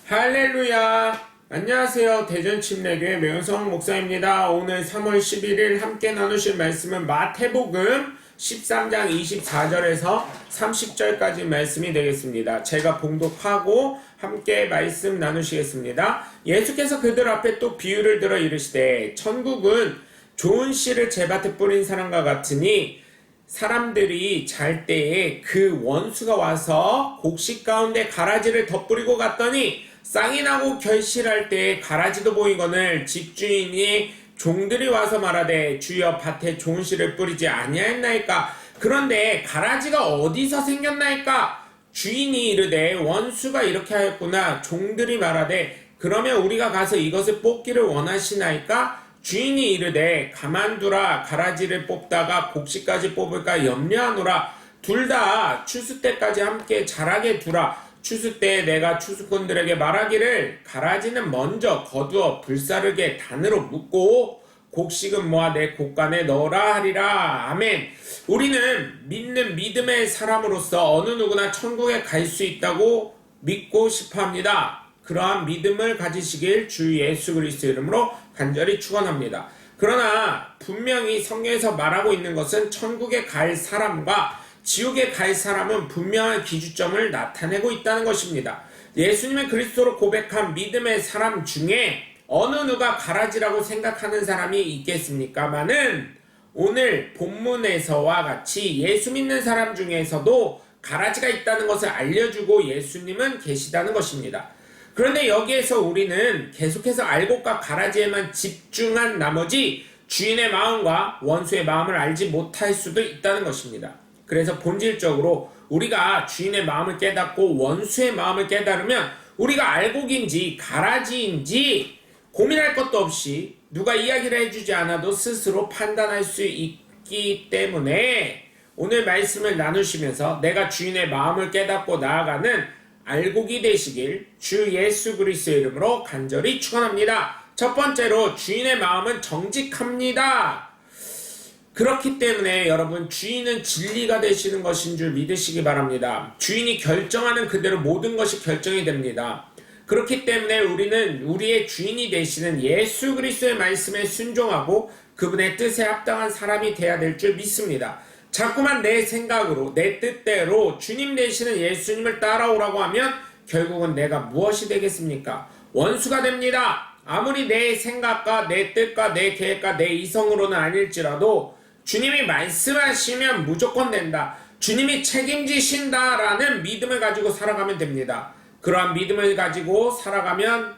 할렐루야! 안녕하세요. 대전침례교회 명성 목사입니다. 오늘 3월 11일 함께 나누실 말씀은 마태복음 13장 24절에서 30절까지 말씀이 되겠습니다. 제가 봉독하고 함께 말씀 나누시겠습니다. 예수께서 그들 앞에 또 비유를 들어 이르시되 천국은 좋은 씨를 제밭에 뿌린 사람과 같으니 사람들이 잘 때에 그 원수가 와서 곡식 가운데 가라지를 덧뿌리고 갔더니 쌍이 나고 결실할 때에 가라지도 보이거늘 집주인이 종들이 와서 말하되 주여 밭에 좋은 씨를 뿌리지 아니하였나이까. 그런데 가라지가 어디서 생겼나이까. 주인이 이르되 원수가 이렇게 하였구나. 종들이 말하되 그러면 우리가 가서 이것을 뽑기를 원하시나이까. 주인이 이르되 가만두라. 가라지를 뽑다가 곡식까지 뽑을까 염려하노라. 둘 다 추수 때까지 함께 자라게 두라. 추수 때 내가 추수꾼들에게 말하기를 가라지는 먼저 거두어 불사르게 단으로 묶고 곡식은 모아 내 곡간에 넣으라 하리라. 아멘. 우리는 믿는 믿음의 사람으로서 어느 누구나 천국에 갈 수 있다고 믿고 싶어합니다. 그러한 믿음을 가지시길 주 예수 그리스도 이름으로 간절히 축원합니다. 그러나 분명히 성경에서 말하고 있는 것은 천국에 갈 사람과 지옥에 갈 사람은 분명한 기준점을 나타내고 있다는 것입니다. 예수님의 그리스도로 고백한 믿음의 사람 중에 어느 누가 가라지라고 생각하는 사람이 있겠습니까마는 오늘 본문에서와 같이 예수 믿는 사람 중에서도 가라지가 있다는 것을 알려주고 예수님은 계시다는 것입니다. 그런데 여기에서 우리는 계속해서 알곡과 가라지에만 집중한 나머지 주인의 마음과 원수의 마음을 알지 못할 수도 있다는 것입니다. 그래서 본질적으로 우리가 주인의 마음을 깨닫고 원수의 마음을 깨달으면 우리가 알곡인지 가라지인지 고민할 것도 없이 누가 이야기를 해주지 않아도 스스로 판단할 수 있기 때문에 오늘 말씀을 나누시면서 내가 주인의 마음을 깨닫고 나아가는 알곡이 되시길 주 예수 그리스도의 이름으로 간절히 축원합니다. 첫 번째로 주인의 마음은 정직합니다. 그렇기 때문에 여러분 주인은 진리가 되시는 것인 줄 믿으시기 바랍니다. 주인이 결정하는 그대로 모든 것이 결정이 됩니다. 그렇기 때문에 우리는 우리의 주인이 되시는 예수 그리스도의 말씀에 순종하고 그분의 뜻에 합당한 사람이 되어야 될 줄 믿습니다. 자꾸만 내 생각으로 내 뜻대로 주님 되시는 예수님을 따라오라고 하면 결국은 내가 무엇이 되겠습니까? 원수가 됩니다. 아무리 내 생각과 내 뜻과 내 계획과 내 이성으로는 아닐지라도 주님이 말씀하시면 무조건 된다. 주님이 책임지신다라는 믿음을 가지고 살아가면 됩니다. 그러한 믿음을 가지고 살아가면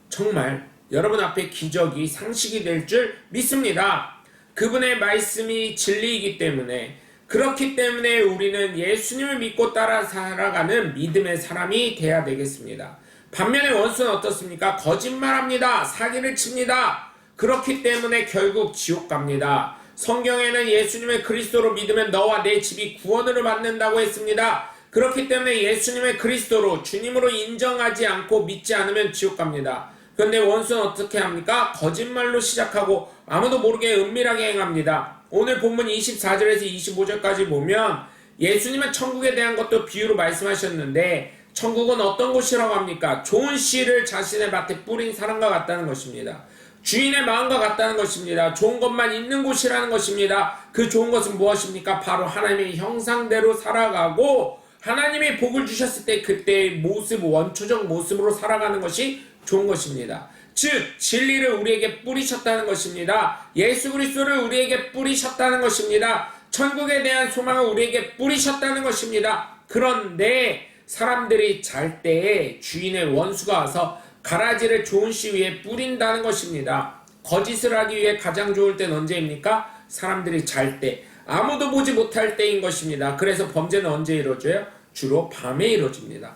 정말 여러분 앞에 기적이 상식이 될 줄 믿습니다. 그분의 말씀이 진리이기 때문에 그렇기 때문에 우리는 예수님을 믿고 따라 살아가는 믿음의 사람이 되어야 되겠습니다. 반면에 원수는 어떻습니까? 거짓말합니다. 사기를 칩니다. 그렇기 때문에 결국 지옥 갑니다. 성경에는 예수님의 그리스도로 믿으면 너와 내 집이 구원을 받는다고 했습니다. 그렇기 때문에 예수님의 그리스도로 주님으로 인정하지 않고 믿지 않으면 지옥 갑니다. 그런데 원수는 어떻게 합니까? 거짓말로 시작하고 아무도 모르게 은밀하게 행합니다. 오늘 본문 24절에서 25절까지 보면 예수님은 천국에 대한 것도 비유로 말씀하셨는데 천국은 어떤 곳이라고 합니까? 좋은 씨를 자신의 밭에 뿌린 사람과 같다는 것입니다. 주인의 마음과 같다는 것입니다. 좋은 것만 있는 곳이라는 것입니다. 그 좋은 것은 무엇입니까? 바로 하나님의 형상대로 살아가고 하나님이 복을 주셨을 때 그때의 모습, 원초적 모습으로 살아가는 것이 좋은 것입니다. 즉 진리를 우리에게 뿌리셨다는 것입니다. 예수 그리스도를 우리에게 뿌리셨다는 것입니다. 천국에 대한 소망을 우리에게 뿌리셨다는 것입니다. 그런데 사람들이 잘 때에 주인의 원수가 와서 가라지를 좋은 씨 위에 뿌린다는 것입니다. 거짓을 하기 위해 가장 좋을 때는 언제입니까? 사람들이 잘 때, 아무도 보지 못할 때인 것입니다. 그래서 범죄는 언제 이루어져요? 주로 밤에 이루어집니다.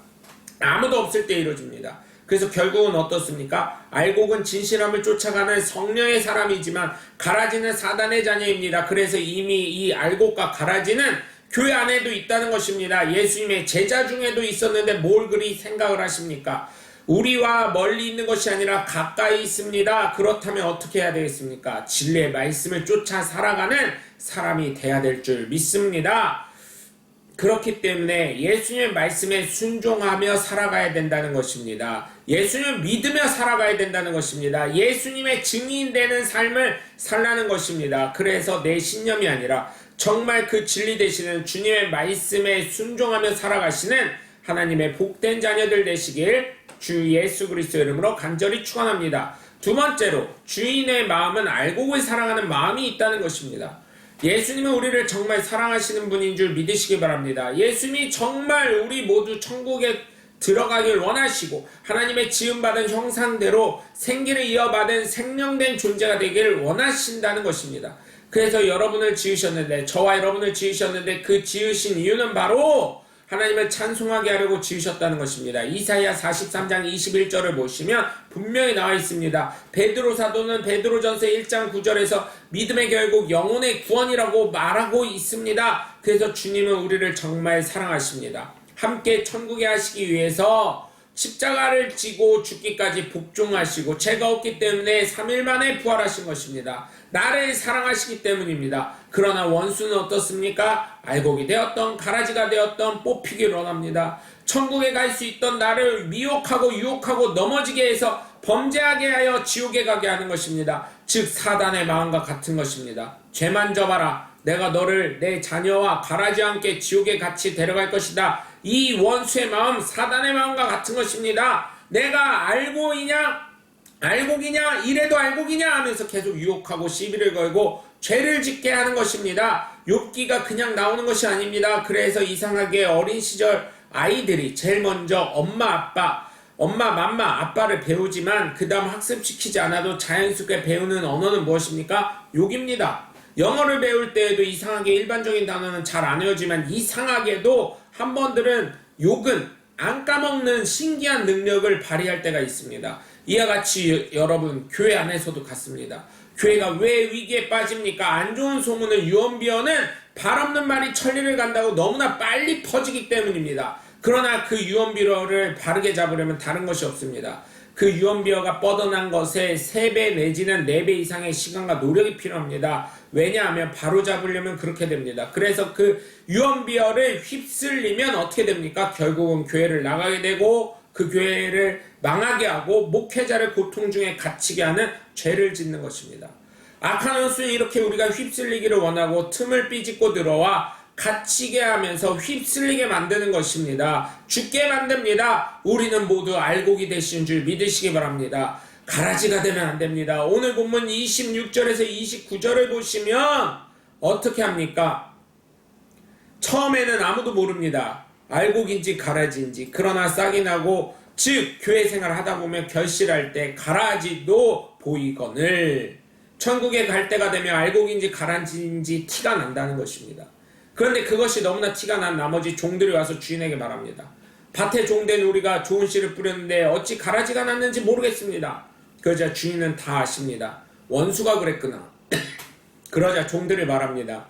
아무도 없을 때 이루어집니다. 그래서 결국은 어떻습니까? 알곡은 진실함을 쫓아가는 성령의 사람이지만 가라지는 사단의 자녀입니다. 그래서 이미 이 알곡과 가라지는 교회 안에도 있다는 것입니다. 예수님의 제자 중에도 있었는데 뭘 그리 생각을 하십니까? 우리와 멀리 있는 것이 아니라 가까이 있습니다. 그렇다면 어떻게 해야 되겠습니까? 진리의 말씀을 쫓아 살아가는 사람이 돼야 될 줄 믿습니다. 그렇기 때문에 예수님의 말씀에 순종하며 살아가야 된다는 것입니다. 예수님을 믿으며 살아가야 된다는 것입니다. 예수님의 증인되는 삶을 살라는 것입니다. 그래서 내 신념이 아니라 정말 그 진리 되시는 주님의 말씀에 순종하며 살아가시는 하나님의 복된 자녀들 되시길 주 예수 그리스도의 이름으로 간절히 축원합니다. 두 번째로 주인의 마음은 알곡을 사랑하는 마음이 있다는 것입니다. 예수님은 우리를 정말 사랑하시는 분인 줄 믿으시기 바랍니다. 예수님이 정말 우리 모두 천국에 들어가길 원하시고 하나님의 지음받은 형상대로 생기를 이어받은 생명된 존재가 되기를 원하신다는 것입니다. 그래서 여러분을 지으셨는데, 저와 여러분을 지으셨는데 그 지으신 이유는 바로 하나님을 찬송하게 하려고 지으셨다는 것입니다. 이사야 43장 21절을 보시면 분명히 나와 있습니다. 베드로 사도는 베드로전서 1장 9절에서 믿음의 결국 영혼의 구원이라고 말하고 있습니다. 그래서 주님은 우리를 정말 사랑하십니다. 함께 천국에 하시기 위해서 십자가를 지고 죽기까지 복종하시고 죄가 없기 때문에 3일 만에 부활하신 것입니다. 나를 사랑하시기 때문입니다. 그러나 원수는 어떻습니까? 알곡이 되었던 가라지가 되었던 뽑히기를 원합니다. 천국에 갈 수 있던 나를 미혹하고 유혹하고 넘어지게 해서 범죄하게 하여 지옥에 가게 하는 것입니다. 즉 사단의 마음과 같은 것입니다. 죄만 져봐라. 내가 너를 내 자녀와 가라지와 함께 지옥에 같이 데려갈 것이다. 이 원수의 마음, 사단의 마음과 같은 것입니다. 내가 알곡이냐 이래도 알곡이냐 하면서 계속 유혹하고 시비를 걸고 죄를 짓게 하는 것입니다. 욥기가 그냥 나오는 것이 아닙니다. 그래서 이상하게 어린 시절 아이들이 제일 먼저 엄마 맘마 아빠를 배우지만 그 다음 학습시키지 않아도 자연스럽게 배우는 언어는 무엇입니까? 욕입니다. 영어를 배울 때에도 이상하게 일반적인 단어는 잘 안 외우지만 이상하게도 한 번들은 욕은 안 까먹는 신기한 능력을 발휘할 때가 있습니다. 이와 같이 여러분 교회 안에서도 같습니다. 교회가 왜 위기에 빠집니까? 안 좋은 소문은 유언비어는 발 없는 말이 천리를 간다고 너무나 빨리 퍼지기 때문입니다. 그러나 그 유언비어를 바르게 잡으려면 다른 것이 없습니다. 그 유언비어가 뻗어난 것에 3배 내지는 4배 이상의 시간과 노력이 필요합니다. 왜냐하면 바로 잡으려면 그렇게 됩니다. 그래서 그 유언비어를 휩쓸리면 어떻게 됩니까? 결국은 교회를 나가게 되고 그 교회를 망하게 하고 목회자를 고통 중에 갇히게 하는 죄를 짓는 것입니다. 악한 원수는 이렇게 우리가 휩쓸리기를 원하고 틈을 삐짓고 들어와 갇히게 하면서 휩쓸리게 만드는 것입니다. 죽게 만듭니다. 우리는 모두 알곡이 되시는 줄 믿으시기 바랍니다. 가라지가 되면 안 됩니다. 오늘 본문 26절에서 29절을 보시면 어떻게 합니까? 처음에는 아무도 모릅니다. 알곡인지 가라지인지. 그러나 싹이 나고 즉 교회 생활을 하다 보면 결실할 때 가라지도 보이거늘 천국에 갈 때가 되면 알곡인지 가라지인지 티가 난다는 것입니다. 그런데 그것이 너무나 티가 난 나머지 종들이 와서 주인에게 말합니다. 밭에 종된 우리가 좋은 씨를 뿌렸는데 어찌 가라지가 났는지 모르겠습니다. 그러자 주인은 다 아십니다. 원수가 그랬구나. 그러자 종들이 말합니다.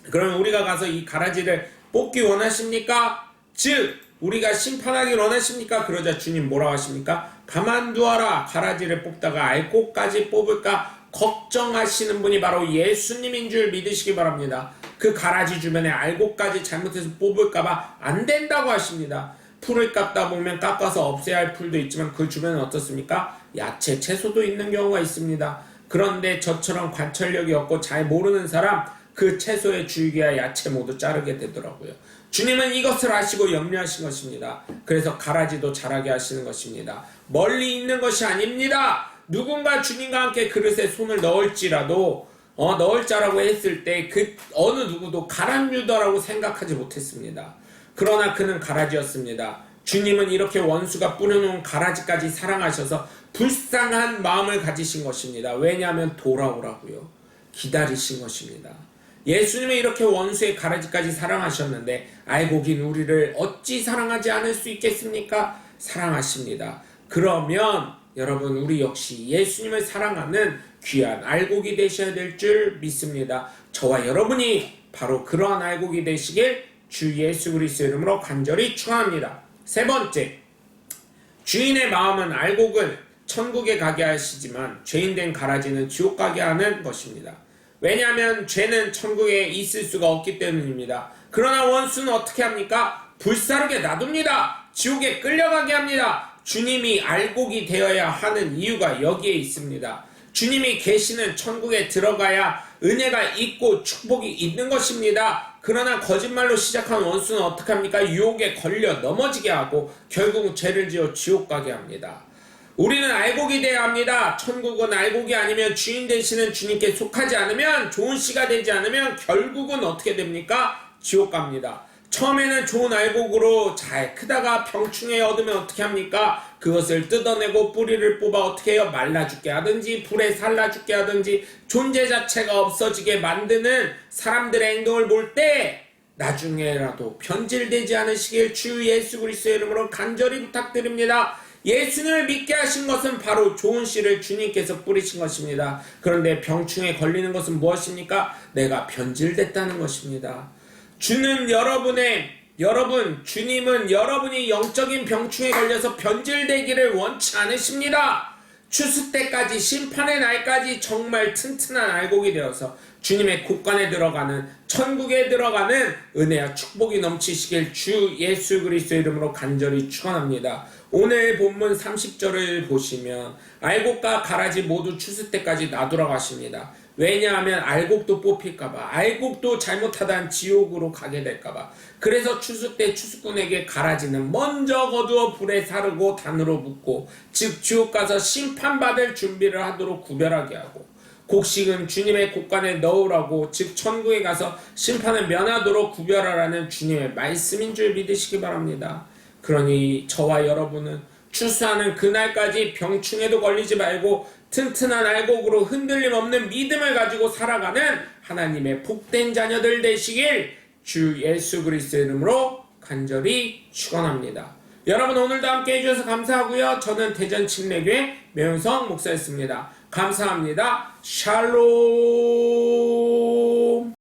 그러면 우리가 가서 이 가라지를 뽑기 원하십니까? 즉 우리가 심판하기 원하십니까? 그러자 주님 뭐라고 하십니까? 가만두어라. 가라지를 뽑다가 알곡까지 뽑을까 걱정하시는 분이 바로 예수님인 줄 믿으시기 바랍니다. 그 가라지 주변에 알곡까지 잘못해서 뽑을까봐 안 된다고 하십니다. 풀을 깎다 보면 깎아서 없애야 할 풀도 있지만 그 주변은 어떻습니까? 야채, 채소도 있는 경우가 있습니다. 그런데 저처럼 관찰력이 없고 잘 모르는 사람 그 채소의 줄기와 야채 모두 자르게 되더라고요. 주님은 이것을 아시고 염려하신 것입니다. 그래서 가라지도 자라게 하시는 것입니다. 멀리 있는 것이 아닙니다. 누군가 주님과 함께 그릇에 손을 넣을지라도 넣을자라고 했을 때 그 어느 누구도 가라뮤더라고 생각하지 못했습니다. 그러나 그는 가라지였습니다. 주님은 이렇게 원수가 뿌려놓은 가라지까지 사랑하셔서 불쌍한 마음을 가지신 것입니다. 왜냐하면 돌아오라고요. 기다리신 것입니다. 예수님은 이렇게 원수의 가라지까지 사랑하셨는데 알곡인 우리를 어찌 사랑하지 않을 수 있겠습니까? 사랑하십니다. 그러면 여러분 우리 역시 예수님을 사랑하는 귀한 알곡이 되셔야 될 줄 믿습니다. 저와 여러분이 바로 그러한 알곡이 되시길 주 예수 그리스도의 이름으로 간절히 축원합니다. 세 번째, 주인의 마음은 알곡은 천국에 가게 하시지만 죄인된 가라지는 지옥 가게 하는 것입니다. 왜냐하면 죄는 천국에 있을 수가 없기 때문입니다. 그러나 원수는 어떻게 합니까? 불사르게 놔둡니다. 지옥에 끌려가게 합니다. 주님이 알곡이 되어야 하는 이유가 여기에 있습니다. 주님이 계시는 천국에 들어가야 은혜가 있고 축복이 있는 것입니다. 그러나 거짓말로 시작한 원수는 어떻게 합니까? 유혹에 걸려 넘어지게 하고 결국 죄를 지어 지옥 가게 합니다. 우리는 알곡이 되어야 합니다. 천국은 알곡이 아니면 주인 되시는 주님께 속하지 않으면, 좋은 씨가 되지 않으면 결국은 어떻게 됩니까? 지옥 갑니다. 처음에는 좋은 알곡으로 잘 크다가 병충해 얻으면 어떻게 합니까? 그것을 뜯어내고 뿌리를 뽑아 어떻게 해요? 말라 죽게 하든지 불에 살라 죽게 하든지 존재 자체가 없어지게 만드는 사람들의 행동을 볼 때 나중에라도 변질되지 않으시길 주 예수 그리스도의 이름으로 간절히 부탁드립니다. 예수님을 믿게 하신 것은 바로 좋은 씨를 주님께서 뿌리신 것입니다. 그런데 병충해 걸리는 것은 무엇입니까? 내가 변질됐다는 것입니다. 주님은 여러분이 영적인 병충해 걸려서 변질되기를 원치 않으십니다. 추수 때까지, 심판의 날까지 정말 튼튼한 알곡이 되어서 주님의 곳간에 들어가는, 천국에 들어가는 은혜와 축복이 넘치시길 주 예수 그리스도의 이름으로 간절히 축원합니다. 오늘 본문 30절을 보시면 알곡과 가라지 모두 추수 때까지 놔두라 가십니다. 왜냐하면 알곡도 뽑힐까봐, 알곡도 잘못하다 지옥으로 가게 될까봐. 그래서 추수 때 추수꾼에게 가라지는 먼저 거두어 불에 사르고 단으로 붓고, 즉 지옥 가서 심판받을 준비를 하도록 구별하게 하고, 곡식은 주님의 곳간에 넣으라고, 즉 천국에 가서 심판을 면하도록 구별하라는 주님의 말씀인 줄 믿으시기 바랍니다. 그러니 저와 여러분은 추수하는 그날까지 병충해도 걸리지 말고 튼튼한 알곡으로 흔들림 없는 믿음을 가지고 살아가는 하나님의 복된 자녀들 되시길 주 예수 그리스도의 이름으로 간절히 축원합니다. 여러분 오늘도 함께 해주셔서 감사하고요. 저는 대전 침례교회 매운성 목사였습니다. 감사합니다. 샬롬.